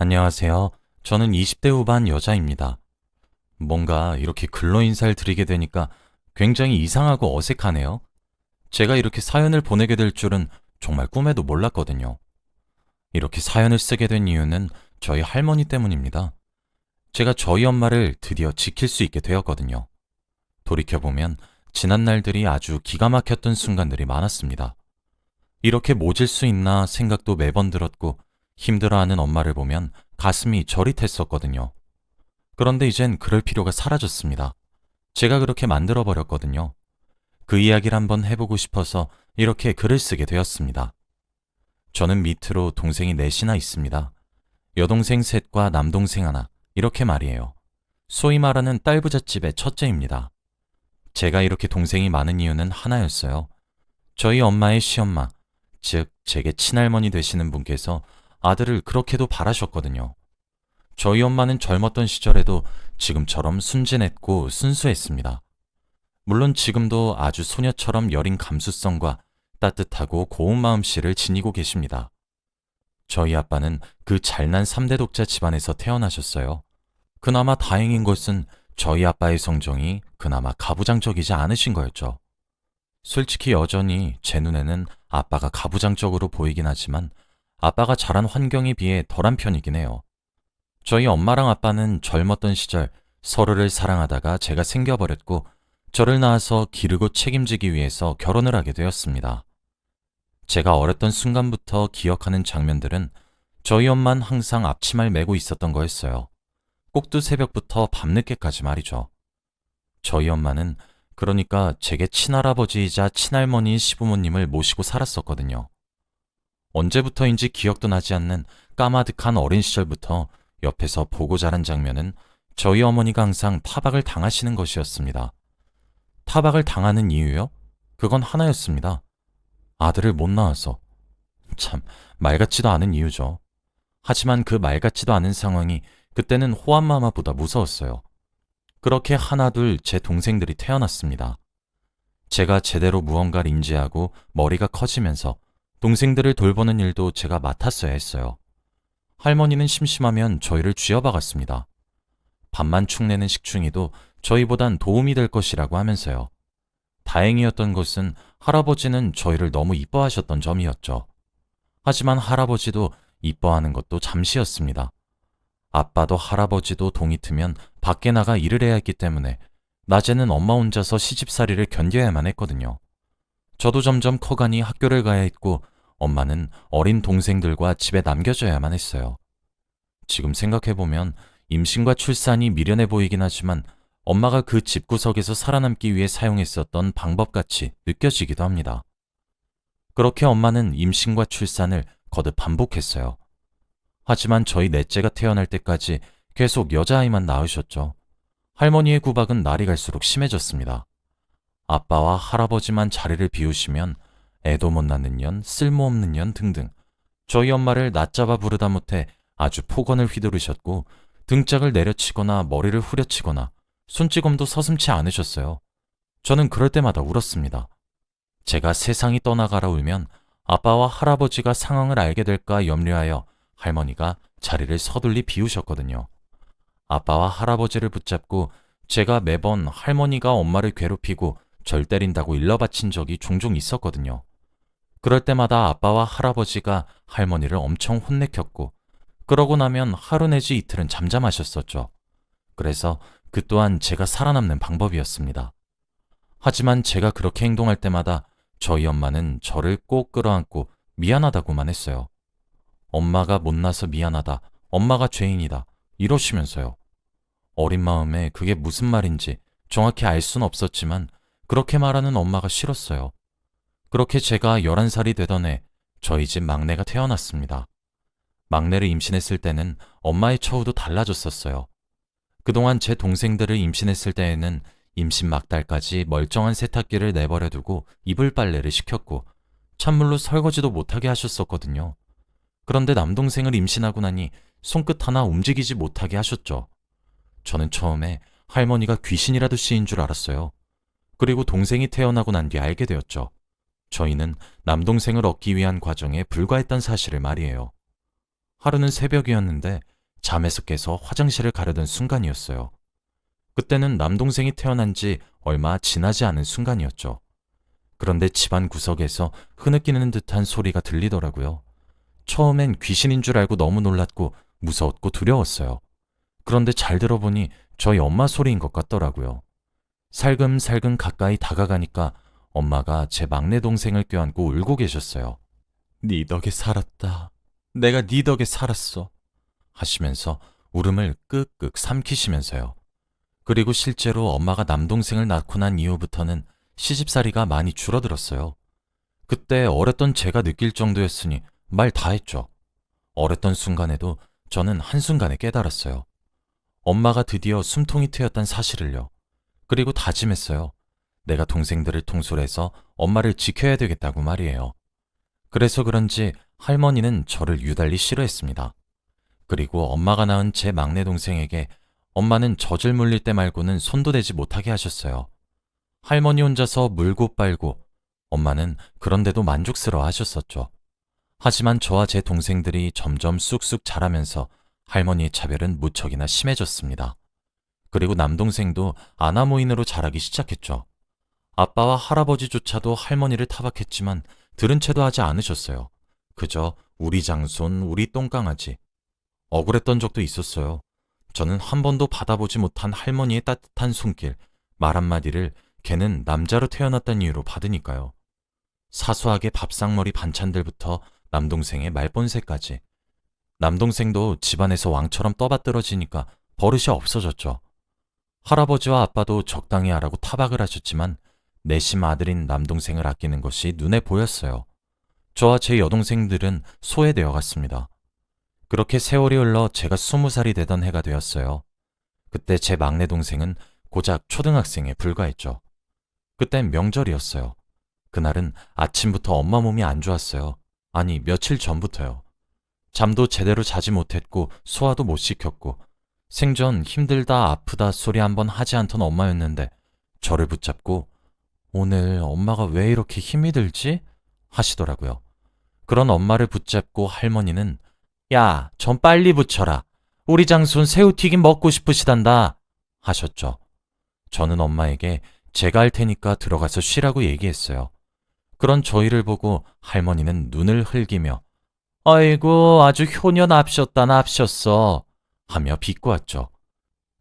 안녕하세요. 저는 20대 후반 여자입니다. 뭔가 이렇게 근로 인사를 드리게 되니까 굉장히 이상하고 어색하네요. 제가 이렇게 사연을 보내게 될 줄은 정말 꿈에도 몰랐거든요. 이렇게 사연을 쓰게 된 이유는 저희 할머니 때문입니다. 제가 저희 엄마를 드디어 지킬 수 있게 되었거든요. 돌이켜보면 지난 날들이 아주 기가 막혔던 순간들이 많았습니다. 이렇게 모질 수 있나 생각도 매번 들었고 힘들어하는 엄마를 보면 가슴이 저릿했었거든요. 그런데 이젠 그럴 필요가 사라졌습니다. 제가 그렇게 만들어버렸거든요. 그 이야기를 한번 해보고 싶어서 이렇게 글을 쓰게 되었습니다. 저는 밑으로 동생이 넷이나 있습니다. 여동생 셋과 남동생 하나, 이렇게 말이에요. 소위 말하는 딸부잣집의 첫째입니다. 제가 이렇게 동생이 많은 이유는 하나였어요. 저희 엄마의 시엄마, 즉 제게 친할머니 되시는 분께서 아들을 그렇게도 바라셨거든요. 저희 엄마는 젊었던 시절에도 지금처럼 순진했고 순수했습니다. 물론 지금도 아주 소녀처럼 여린 감수성과 따뜻하고 고운 마음씨를 지니고 계십니다. 저희 아빠는 그 잘난 3대 독자 집안에서 태어나셨어요. 그나마 다행인 것은 저희 아빠의 성정이 그나마 가부장적이지 않으신 거였죠. 솔직히 여전히 제 눈에는 아빠가 가부장적으로 보이긴 하지만 아빠가 자란 환경에 비해 덜한 편이긴 해요. 저희 엄마랑 아빠는 젊었던 시절 서로를 사랑하다가 제가 생겨버렸고 저를 낳아서 기르고 책임지기 위해서 결혼을 하게 되었습니다. 제가 어렸던 순간부터 기억하는 장면들은 저희 엄마는 항상 앞치마를 메고 있었던 거였어요. 꼭두 새벽부터 밤늦게까지 말이죠. 저희 엄마는 그러니까 제게 친할아버지이자 친할머니인 시부모님을 모시고 살았었거든요. 언제부터인지 기억도 나지 않는 까마득한 어린 시절부터 옆에서 보고 자란 장면은 저희 어머니가 항상 타박을 당하시는 것이었습니다. 타박을 당하는 이유요? 그건 하나였습니다. 아들을 못 낳아서. 참, 말 같지도 않은 이유죠. 하지만 그 말 같지도 않은 상황이 그때는 호환마마보다 무서웠어요. 그렇게 하나둘 제 동생들이 태어났습니다. 제가 제대로 무언가를 인지하고 머리가 커지면서 동생들을 돌보는 일도 제가 맡았어야 했어요. 할머니는 심심하면 저희를 쥐어박았습니다. 밥만 축내는 식충이도 저희보단 도움이 될 것이라고 하면서요. 다행이었던 것은 할아버지는 저희를 너무 이뻐하셨던 점이었죠. 하지만 할아버지도 이뻐하는 것도 잠시였습니다. 아빠도 할아버지도 동이 트면 밖에 나가 일을 해야 했기 때문에 낮에는 엄마 혼자서 시집살이를 견뎌야만 했거든요. 저도 점점 커가니 학교를 가야 했고 엄마는 어린 동생들과 집에 남겨져야만 했어요. 지금 생각해보면 임신과 출산이 미련해 보이긴 하지만 엄마가 그 집구석에서 살아남기 위해 사용했었던 방법같이 느껴지기도 합니다. 그렇게 엄마는 임신과 출산을 거듭 반복했어요. 하지만 저희 넷째가 태어날 때까지 계속 여자아이만 낳으셨죠. 할머니의 구박은 날이 갈수록 심해졌습니다. 아빠와 할아버지만 자리를 비우시면 애도 못 낳는 년, 쓸모없는 년 등등 저희 엄마를 낮잡아 부르다 못해 아주 폭언을 휘두르셨고 등짝을 내려치거나 머리를 후려치거나 손찌검도 서슴지 않으셨어요. 저는 그럴 때마다 울었습니다. 제가 세상이 떠나가라 울면 아빠와 할아버지가 상황을 알게 될까 염려하여 할머니가 자리를 서둘리 비우셨거든요. 아빠와 할아버지를 붙잡고 제가 매번 할머니가 엄마를 괴롭히고 절 때린다고 일러바친 적이 종종 있었거든요. 그럴 때마다 아빠와 할아버지가 할머니를 엄청 혼내켰고 그러고 나면 하루 내지 이틀은 잠잠하셨었죠. 그래서 그 또한 제가 살아남는 방법이었습니다. 하지만 제가 그렇게 행동할 때마다 저희 엄마는 저를 꼭 끌어안고 미안하다고만 했어요. 엄마가 못나서 미안하다, 엄마가 죄인이다 이러시면서요. 어린 마음에 그게 무슨 말인지 정확히 알 수는 없었지만 그렇게 말하는 엄마가 싫었어요. 그렇게 제가 11살이 되던 해 저희 집 막내가 태어났습니다. 막내를 임신했을 때는 엄마의 처우도 달라졌었어요. 그동안 제 동생들을 임신했을 때에는 임신 막달까지 멀쩡한 세탁기를 내버려두고 이불 빨래를 시켰고 찬물로 설거지도 못하게 하셨었거든요. 그런데 남동생을 임신하고 나니 손끝 하나 움직이지 못하게 하셨죠. 저는 처음에 할머니가 귀신이라도 씌인 줄 알았어요. 그리고 동생이 태어나고 난 뒤 알게 되었죠. 저희는 남동생을 얻기 위한 과정에 불과했던 사실을 말이에요. 하루는 새벽이었는데 잠에서 깨서 화장실을 가려던 순간이었어요. 그때는 남동생이 태어난 지 얼마 지나지 않은 순간이었죠. 그런데 집안 구석에서 흐느끼는 듯한 소리가 들리더라고요. 처음엔 귀신인 줄 알고 너무 놀랐고 무서웠고 두려웠어요. 그런데 잘 들어보니 저희 엄마 소리인 것 같더라고요. 살금살금 가까이 다가가니까 엄마가 제 막내 동생을 껴안고 울고 계셨어요. 네 덕에 살았다. 내가 네 덕에 살았어. 하시면서 울음을 끄끄 삼키시면서요. 그리고 실제로 엄마가 남동생을 낳고 난 이후부터는 시집살이가 많이 줄어들었어요. 그때 어렸던 제가 느낄 정도였으니 말 다 했죠. 어렸던 순간에도 저는 한순간에 깨달았어요. 엄마가 드디어 숨통이 트였단 사실을요. 그리고 다짐했어요. 내가 동생들을 통솔해서 엄마를 지켜야 되겠다고 말이에요. 그래서 그런지 할머니는 저를 유달리 싫어했습니다. 그리고 엄마가 낳은 제 막내 동생에게 엄마는 젖을 물릴 때 말고는 손도 대지 못하게 하셨어요. 할머니 혼자서 물고 빨고 엄마는 그런데도 만족스러워 하셨었죠. 하지만 저와 제 동생들이 점점 쑥쑥 자라면서 할머니의 차별은 무척이나 심해졌습니다. 그리고 남동생도 아나무인으로 자라기 시작했죠. 아빠와 할아버지조차도 할머니를 타박했지만 들은 채도 하지 않으셨어요. 그저 우리 장손, 우리 똥강아지. 억울했던 적도 있었어요. 저는 한 번도 받아보지 못한 할머니의 따뜻한 손길, 말 한마디를 걔는 남자로 태어났다는 이유로 받으니까요. 사소하게 밥상머리 반찬들부터 남동생의 말본새까지. 남동생도 집안에서 왕처럼 떠받들어지니까 버릇이 없어졌죠. 할아버지와 아빠도 적당히 하라고 타박을 하셨지만 내심 아들인 남동생을 아끼는 것이 눈에 보였어요. 저와 제 여동생들은 소외되어 갔습니다. 그렇게 세월이 흘러 제가 20살이 되던 해가 되었어요. 그때 제 막내 동생은 고작 초등학생에 불과했죠. 그땐 명절이었어요. 그날은 아침부터 엄마 몸이 안 좋았어요. 아니, 며칠 전부터요. 잠도 제대로 자지 못했고 소화도 못 시켰고 생전 힘들다 아프다 소리 한번 하지 않던 엄마였는데 저를 붙잡고 오늘 엄마가 왜 이렇게 힘이 들지? 하시더라고요. 그런 엄마를 붙잡고 할머니는 야, 좀 빨리 붙여라. 우리 장손 새우튀김 먹고 싶으시단다. 하셨죠. 저는 엄마에게 제가 할 테니까 들어가서 쉬라고 얘기했어요. 그런 저희를 보고 할머니는 눈을 흘기며 아이고 아주 효녀납셨다 납셨어 하며 비꼬았죠.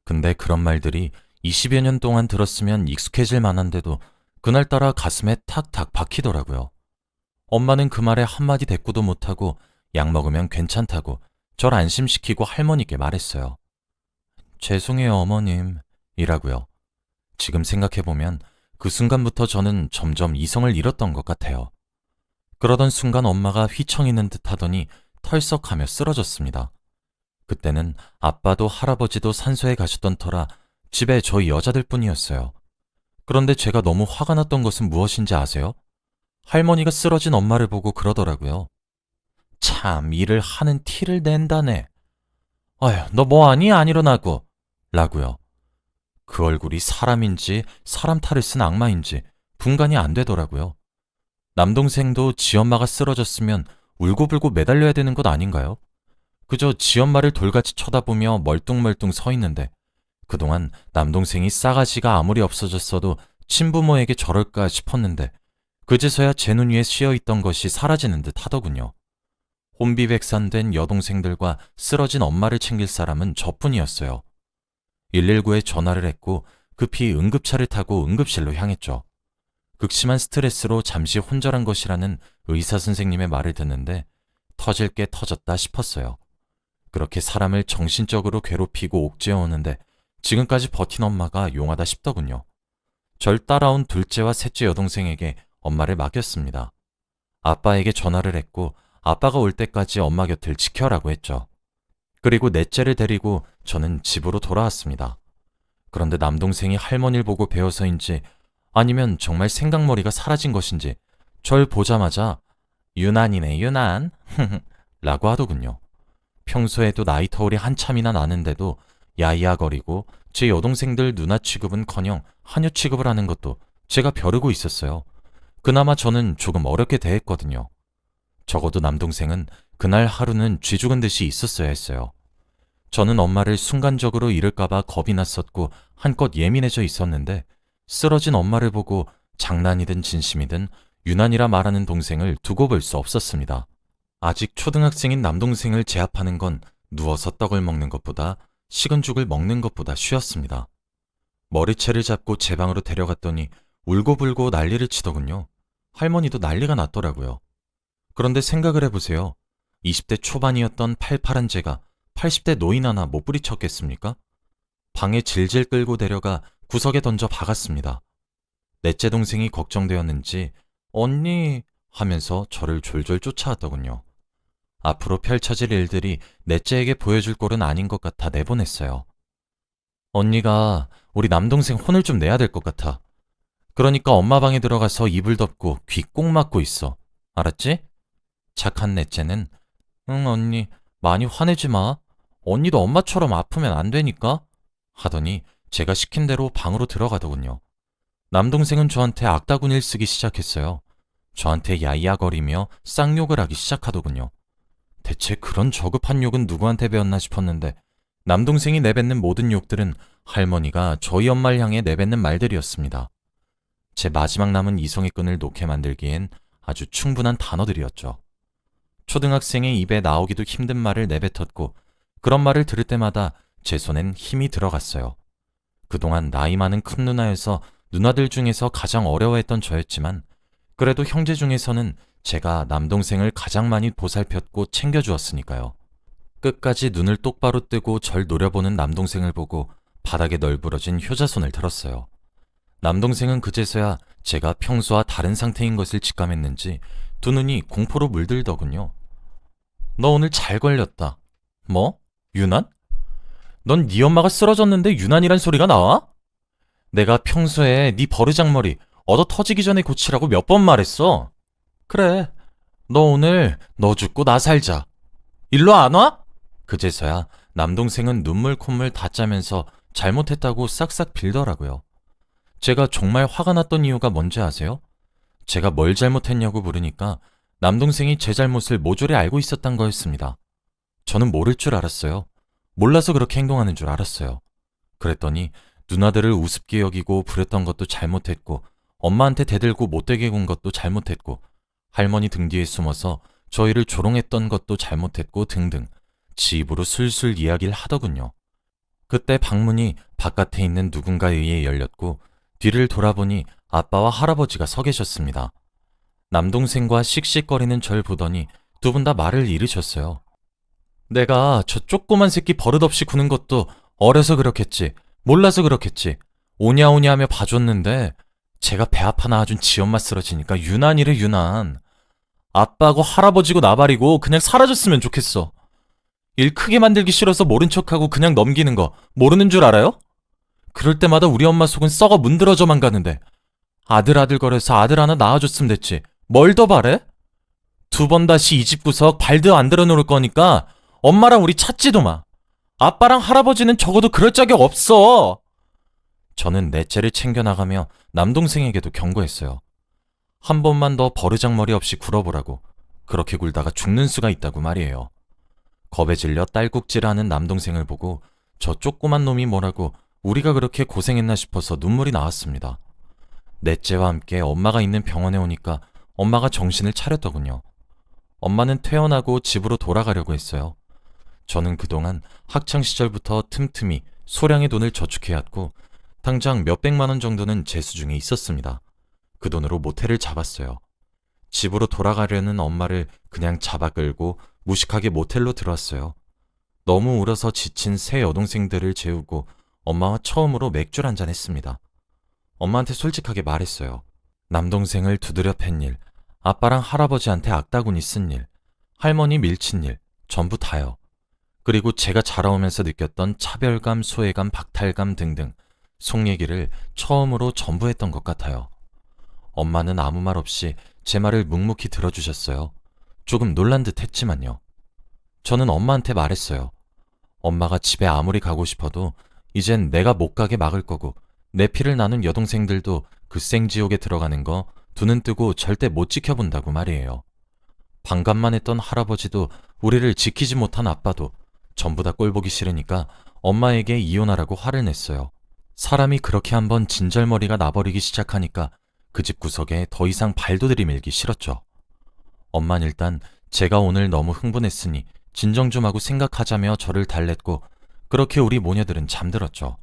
근데 그런 말들이 20여 년 동안 들었으면 익숙해질 만한데도 그날따라 가슴에 탁탁 박히더라고요. 엄마는 그 말에 한마디 대꾸도 못하고 약 먹으면 괜찮다고 절 안심시키고 할머니께 말했어요. 죄송해요 어머님 이라고요. 지금 생각해보면 그 순간부터 저는 점점 이성을 잃었던 것 같아요. 그러던 순간 엄마가 휘청이는 듯 하더니 털썩하며 쓰러졌습니다. 그때는 아빠도 할아버지도 산소에 가셨던 터라 집에 저희 여자들 뿐이었어요. 그런데 제가 너무 화가 났던 것은 무엇인지 아세요? 할머니가 쓰러진 엄마를 보고 그러더라고요. 참 일을 하는 티를 낸다네. 아휴 너 뭐하니 안 일어나고 라고요. 그 얼굴이 사람인지 사람 탈을 쓴 악마인지 분간이 안 되더라고요. 남동생도 지엄마가 쓰러졌으면 울고불고 매달려야 되는 것 아닌가요? 그저 지엄마를 돌같이 쳐다보며 멀뚱멀뚱 서 있는데 그동안 남동생이 싸가지가 아무리 없어졌어도 친부모에게 저럴까 싶었는데 그제서야 제 눈 위에 씌어있던 것이 사라지는 듯 하더군요. 혼비백산된 여동생들과 쓰러진 엄마를 챙길 사람은 저뿐이었어요. 119에 전화를 했고 급히 응급차를 타고 응급실로 향했죠. 극심한 스트레스로 잠시 혼절한 것이라는 의사 선생님의 말을 듣는데 터질 게 터졌다 싶었어요. 그렇게 사람을 정신적으로 괴롭히고 옥죄어오는데 지금까지 버틴 엄마가 용하다 싶더군요. 절 따라온 둘째와 셋째 여동생에게 엄마를 맡겼습니다. 아빠에게 전화를 했고 아빠가 올 때까지 엄마 곁을 지켜라고 했죠. 그리고 넷째를 데리고 저는 집으로 돌아왔습니다. 그런데 남동생이 할머니를 보고 배워서인지 아니면 정말 생각머리가 사라진 것인지 절 보자마자 유난이네 유난 라고 하더군요. 평소에도 나이 터울이 한참이나 나는데도 야이야거리고 제 여동생들 누나 취급은커녕 하녀 취급을 하는 것도 제가 벼르고 있었어요. 그나마 저는 조금 어렵게 대했거든요. 적어도 남동생은 그날 하루는 쥐 죽은 듯이 있었어야 했어요. 저는 엄마를 순간적으로 잃을까봐 겁이 났었고 한껏 예민해져 있었는데 쓰러진 엄마를 보고 장난이든 진심이든 유난이라 말하는 동생을 두고 볼 수 없었습니다. 아직 초등학생인 남동생을 제압하는 건 누워서 떡을 먹는 것보다 식은 죽을 먹는 것보다 쉬웠습니다. 머리채를 잡고 제 방으로 데려갔더니 울고불고 난리를 치더군요. 할머니도 난리가 났더라고요. 그런데 생각을 해보세요. 20대 초반이었던 팔팔한 제가 80대 노인 하나 못 부리쳤겠습니까? 방에 질질 끌고 데려가 구석에 던져 박았습니다. 넷째 동생이 걱정되었는지 언니 하면서 저를 졸졸 쫓아왔더군요. 앞으로 펼쳐질 일들이 넷째에게 보여줄 꼴은 아닌 것 같아 내보냈어요. 언니가 우리 남동생 혼을 좀 내야 될 것 같아. 그러니까 엄마 방에 들어가서 이불 덮고 귀 꼭 막고 있어. 알았지? 착한 넷째는 응 언니 많이 화내지 마. 언니도 엄마처럼 아프면 안 되니까 하더니 제가 시킨 대로 방으로 들어가더군요. 남동생은 저한테 악다구니를 쓰기 시작했어요. 저한테 야이야거리며 쌍욕을 하기 시작하더군요. 대체 그런 저급한 욕은 누구한테 배웠나 싶었는데 남동생이 내뱉는 모든 욕들은 할머니가 저희 엄마를 향해 내뱉는 말들이었습니다. 제 마지막 남은 이성의 끈을 놓게 만들기엔 아주 충분한 단어들이었죠. 초등학생의 입에 나오기도 힘든 말을 내뱉었고 그런 말을 들을 때마다 제 손엔 힘이 들어갔어요. 그동안 나이 많은 큰 누나여서 누나들 중에서 가장 어려워했던 저였지만 그래도 형제 중에서는 제가 남동생을 가장 많이 보살폈고 챙겨주었으니까요. 끝까지 눈을 똑바로 뜨고 절 노려보는 남동생을 보고 바닥에 널브러진 효자손을 들었어요. 남동생은 그제서야 제가 평소와 다른 상태인 것을 직감했는지 두 눈이 공포로 물들더군요. 너 오늘 잘 걸렸다. 뭐? 유난? 넌 네 엄마가 쓰러졌는데 유난이란 소리가 나와? 내가 평소에 네 버르장머리 얻어 터지기 전에 고치라고 몇 번 말했어. 그래, 너 오늘 너 죽고 나 살자. 일로 안 와? 그제서야 남동생은 눈물 콧물 다 짜면서 잘못했다고 싹싹 빌더라고요. 제가 정말 화가 났던 이유가 뭔지 아세요? 제가 뭘 잘못했냐고 물으니까 남동생이 제 잘못을 모조리 알고 있었던 거였습니다. 저는 모를 줄 알았어요. 몰라서 그렇게 행동하는 줄 알았어요. 그랬더니 누나들을 우습게 여기고 부렸던 것도 잘못했고 엄마한테 대들고 못되게 군 것도 잘못했고 할머니 등 뒤에 숨어서 저희를 조롱했던 것도 잘못했고 등등 지 입으로 술술 이야기를 하더군요. 그때 방문이 바깥에 있는 누군가에 의해 열렸고 뒤를 돌아보니 아빠와 할아버지가 서 계셨습니다. 남동생과 씩씩거리는 절 보더니 두 분 다 말을 잃으셨어요. 내가 저 조그만 새끼 버릇없이 구는 것도 어려서 그렇겠지, 몰라서 그렇겠지, 오냐오냐 하며 봐줬는데 제가 배 아파 나와준 지 엄마 쓰러지니까 유난이래 유난. 아빠고 할아버지고 나발이고 그냥 사라졌으면 좋겠어. 일 크게 만들기 싫어서 모른 척하고 그냥 넘기는 거 모르는 줄 알아요? 그럴 때마다 우리 엄마 속은 썩어 문드러져만 가는데 아들거려서 아들 하나 낳아줬으면 됐지. 뭘 더 바래? 두 번 다시 이 집 구석 발도 안 들어놓을 거니까 엄마랑 우리 찾지도 마. 아빠랑 할아버지는 적어도 그럴 자격 없어. 저는 넷째를 챙겨나가며 남동생에게도 경고했어요. 한 번만 더 버르장머리 없이 굴어보라고. 그렇게 굴다가 죽는 수가 있다고 말이에요. 겁에 질려 딸꾹질하는 남동생을 보고 저 조그만 놈이 뭐라고 우리가 그렇게 고생했나 싶어서 눈물이 나왔습니다. 넷째와 함께 엄마가 있는 병원에 오니까 엄마가 정신을 차렸더군요. 엄마는 퇴원하고 집으로 돌아가려고 했어요. 저는 그동안 학창시절부터 틈틈이 소량의 돈을 저축해왔고 당장 몇백만 원 정도는 제 수중에 있었습니다. 그 돈으로 모텔을 잡았어요. 집으로 돌아가려는 엄마를 그냥 잡아 끌고 무식하게 모텔로 들어왔어요. 너무 울어서 지친 새 여동생들을 재우고 엄마와 처음으로 맥주를 한잔 했습니다. 엄마한테 솔직하게 말했어요. 남동생을 두드려 팬 일, 아빠랑 할아버지한테 악다구니 쓴 일, 할머니 밀친 일, 전부 다요. 그리고 제가 자라오면서 느꼈던 차별감, 소외감, 박탈감 등등 속 얘기를 처음으로 전부 했던 것 같아요. 엄마는 아무 말 없이 제 말을 묵묵히 들어주셨어요. 조금 놀란 듯 했지만요. 저는 엄마한테 말했어요. 엄마가 집에 아무리 가고 싶어도 이젠 내가 못 가게 막을 거고 내 피를 나눈 여동생들도 그 생지옥에 들어가는 거 두 눈 뜨고 절대 못 지켜본다고 말이에요. 반감만 했던 할아버지도 우리를 지키지 못한 아빠도 전부 다 꼴보기 싫으니까 엄마에게 이혼하라고 화를 냈어요. 사람이 그렇게 한번 진절머리가 나버리기 시작하니까 그 집 구석에 더 이상 발도 들이밀기 싫었죠. 엄만 일단 제가 오늘 너무 흥분했으니 진정 좀 하고 생각하자며 저를 달랬고 그렇게 우리 모녀들은 잠들었죠.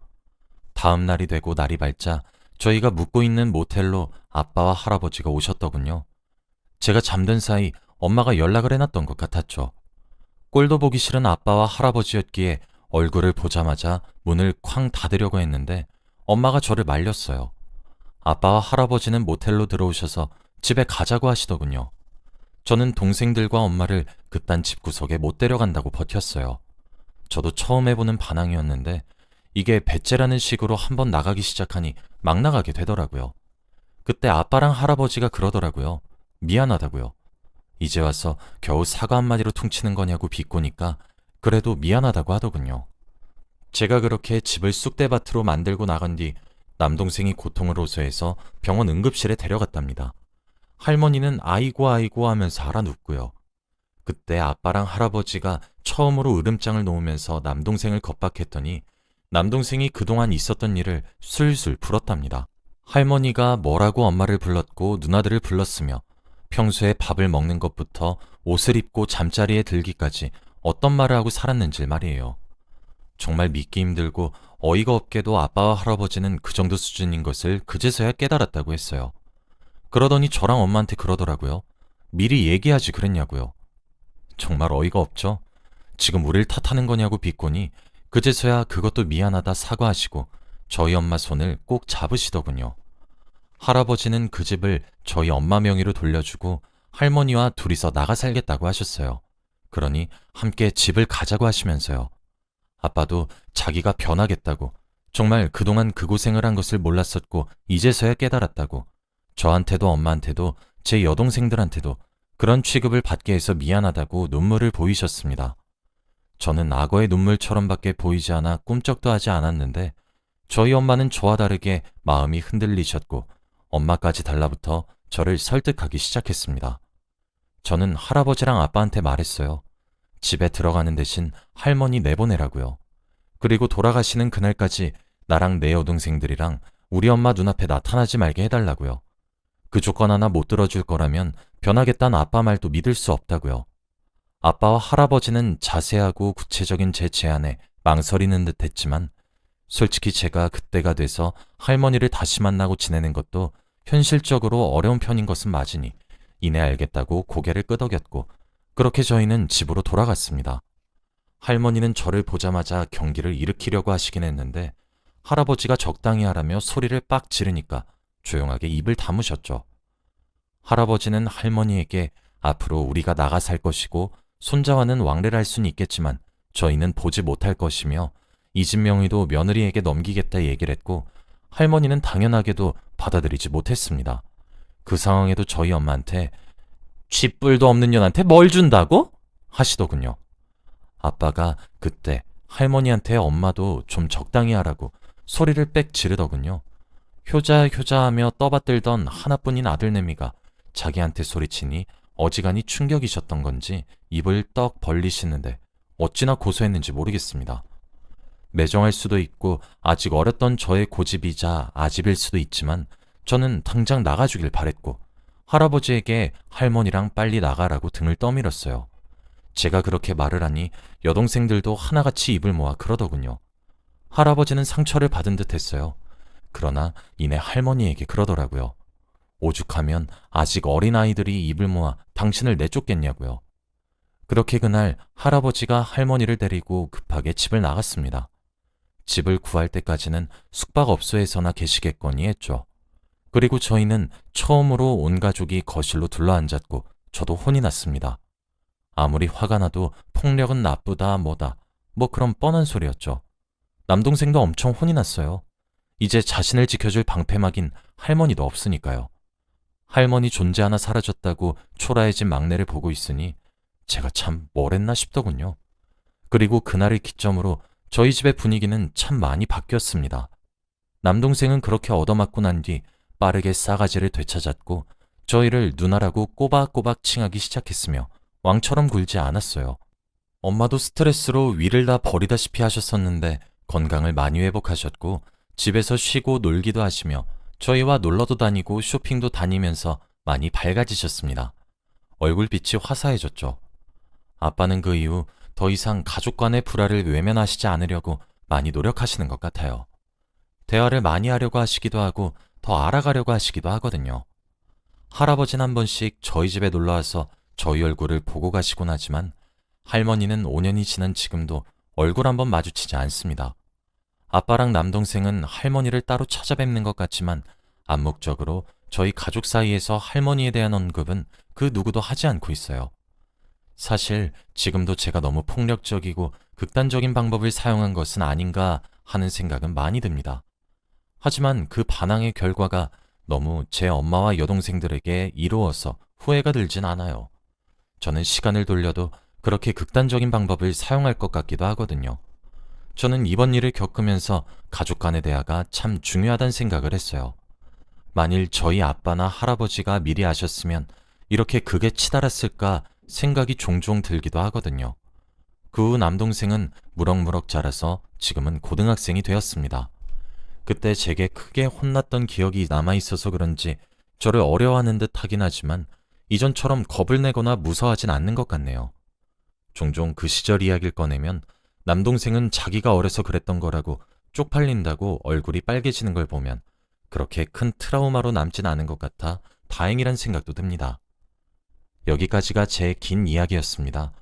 다음 날이 되고 날이 밝자 저희가 묵고 있는 모텔로 아빠와 할아버지가 오셨더군요. 제가 잠든 사이 엄마가 연락을 해놨던 것 같았죠. 꼴도 보기 싫은 아빠와 할아버지였기에 얼굴을 보자마자 문을 쾅 닫으려고 했는데 엄마가 저를 말렸어요. 아빠와 할아버지는 모텔로 들어오셔서 집에 가자고 하시더군요. 저는 동생들과 엄마를 그딴 집구석에 못 데려간다고 버텼어요. 저도 처음 해보는 반항이었는데 이게 배째라는 식으로 한번 나가기 시작하니 막 나가게 되더라고요. 그때 아빠랑 할아버지가 그러더라고요. 미안하다고요. 이제 와서 겨우 사과 한마디로 퉁치는 거냐고 비꼬니까 그래도 미안하다고 하더군요. 제가 그렇게 집을 쑥대밭으로 만들고 나간 뒤 남동생이 고통을 호소해서 병원 응급실에 데려갔답니다. 할머니는 아이고 아이고 하면서 알아눕고요. 그때 아빠랑 할아버지가 처음으로 으름장을 놓으면서 남동생을 겁박했더니 남동생이 그동안 있었던 일을 술술 풀었답니다. 할머니가 뭐라고 엄마를 불렀고 누나들을 불렀으며 평소에 밥을 먹는 것부터 옷을 입고 잠자리에 들기까지 어떤 말을 하고 살았는지 말이에요. 정말 믿기 힘들고 어이가 없게도 아빠와 할아버지는 그 정도 수준인 것을 그제서야 깨달았다고 했어요. 그러더니 저랑 엄마한테 그러더라고요. 미리 얘기하지 그랬냐고요. 정말 어이가 없죠? 지금 우릴 탓하는 거냐고 비꼬니 그제서야 그것도 미안하다 사과하시고 저희 엄마 손을 꼭 잡으시더군요. 할아버지는 그 집을 저희 엄마 명의로 돌려주고 할머니와 둘이서 나가 살겠다고 하셨어요. 그러니 함께 집을 가자고 하시면서요. 아빠도 자기가 변하겠다고, 정말 그동안 그 고생을 한 것을 몰랐었고 이제서야 깨달았다고, 저한테도 엄마한테도 제 여동생들한테도 그런 취급을 받게 해서 미안하다고 눈물을 보이셨습니다. 저는 악어의 눈물처럼밖에 보이지 않아 꿈쩍도 하지 않았는데 저희 엄마는 저와 다르게 마음이 흔들리셨고 엄마까지 달라붙어 저를 설득하기 시작했습니다. 저는 할아버지랑 아빠한테 말했어요. 집에 들어가는 대신 할머니 내보내라고요. 그리고 돌아가시는 그날까지 나랑 내 여동생들이랑 우리 엄마 눈앞에 나타나지 말게 해달라고요. 그 조건 하나 못 들어줄 거라면 변하겠다는 아빠 말도 믿을 수 없다고요. 아빠와 할아버지는 자세하고 구체적인 제 제안에 망설이는 듯 했지만 솔직히 제가 그때가 돼서 할머니를 다시 만나고 지내는 것도 현실적으로 어려운 편인 것은 맞으니 이내 알겠다고 고개를 끄덕였고 그렇게 저희는 집으로 돌아갔습니다. 할머니는 저를 보자마자 경기를 일으키려고 하시긴 했는데 할아버지가 적당히 하라며 소리를 빡 지르니까 조용하게 입을 다무셨죠. 할아버지는 할머니에게 앞으로 우리가 나가 살 것이고 손자와는 왕래를 할 수는 있겠지만 저희는 보지 못할 것이며 이 집 명의도 며느리에게 넘기겠다 얘기를 했고 할머니는 당연하게도 받아들이지 못했습니다. 그 상황에도 저희 엄마한테 쥐뿔도 없는 년한테 뭘 준다고? 하시더군요. 아빠가 그때 할머니한테 엄마도 좀 적당히 하라고 소리를 빽 지르더군요. 효자하며 떠받들던 하나뿐인 아들내미가 자기한테 소리치니 어지간히 충격이셨던 건지 입을 떡 벌리시는데 어찌나 고소했는지 모르겠습니다. 매정할 수도 있고 아직 어렸던 저의 고집이자 아집일 수도 있지만 저는 당장 나가주길 바랬고 할아버지에게 할머니랑 빨리 나가라고 등을 떠밀었어요. 제가 그렇게 말을 하니 여동생들도 하나같이 입을 모아 그러더군요. 할아버지는 상처를 받은 듯 했어요. 그러나 이내 할머니에게 그러더라고요. 오죽하면 아직 어린아이들이 입을 모아 당신을 내쫓겠냐고요. 그렇게 그날 할아버지가 할머니를 데리고 급하게 집을 나갔습니다. 집을 구할 때까지는 숙박업소에서나 계시겠거니 했죠. 그리고 저희는 처음으로 온 가족이 거실로 둘러앉았고 저도 혼이 났습니다. 아무리 화가 나도 폭력은 나쁘다 뭐다 뭐 그런 뻔한 소리였죠. 남동생도 엄청 혼이 났어요. 이제 자신을 지켜줄 방패막인 할머니도 없으니까요. 할머니 존재 하나 사라졌다고 초라해진 막내를 보고 있으니 제가 참 뭘 했나 싶더군요. 그리고 그날을 기점으로 저희 집의 분위기는 참 많이 바뀌었습니다. 남동생은 그렇게 얻어맞고 난 뒤 빠르게 싸가지를 되찾았고 저희를 누나라고 꼬박꼬박 칭하기 시작했으며 왕처럼 굴지 않았어요. 엄마도 스트레스로 위를 다 버리다시피 하셨었는데 건강을 많이 회복하셨고 집에서 쉬고 놀기도 하시며 저희와 놀러도 다니고 쇼핑도 다니면서 많이 밝아지셨습니다. 얼굴빛이 화사해졌죠. 아빠는 그 이후 더 이상 가족 간의 불화를 외면하시지 않으려고 많이 노력하시는 것 같아요. 대화를 많이 하려고 하시기도 하고 더 알아가려고 하시기도 하거든요. 할아버지는 한 번씩 저희 집에 놀러와서 저희 얼굴을 보고 가시곤 하지만 할머니는 5년이 지난 지금도 얼굴 한번 마주치지 않습니다. 아빠랑 남동생은 할머니를 따로 찾아뵙는 것 같지만 암묵적으로 저희 가족 사이에서 할머니에 대한 언급은 그 누구도 하지 않고 있어요. 사실 지금도 제가 너무 폭력적이고 극단적인 방법을 사용한 것은 아닌가 하는 생각은 많이 듭니다. 하지만 그 반항의 결과가 너무 제 엄마와 여동생들에게 이로워서 후회가 들진 않아요. 저는 시간을 돌려도 그렇게 극단적인 방법을 사용할 것 같기도 하거든요. 저는 이번 일을 겪으면서 가족 간의 대화가 참 중요하다는 생각을 했어요. 만일 저희 아빠나 할아버지가 미리 아셨으면 이렇게 극에 치달았을까 생각이 종종 들기도 하거든요. 그 후 남동생은 무럭무럭 자라서 지금은 고등학생이 되었습니다. 그때 제게 크게 혼났던 기억이 남아있어서 그런지 저를 어려워하는 듯 하긴 하지만 이전처럼 겁을 내거나 무서워하진 않는 것 같네요. 종종 그 시절 이야기를 꺼내면 남동생은 자기가 어려서 그랬던 거라고 쪽팔린다고 얼굴이 빨개지는 걸 보면 그렇게 큰 트라우마로 남진 않은 것 같아 다행이란 생각도 듭니다. 여기까지가 제 긴 이야기였습니다.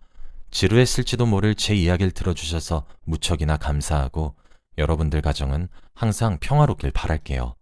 지루했을지도 모를 제 이야기를 들어주셔서 무척이나 감사하고 여러분들 가정은 항상 평화롭길 바랄게요.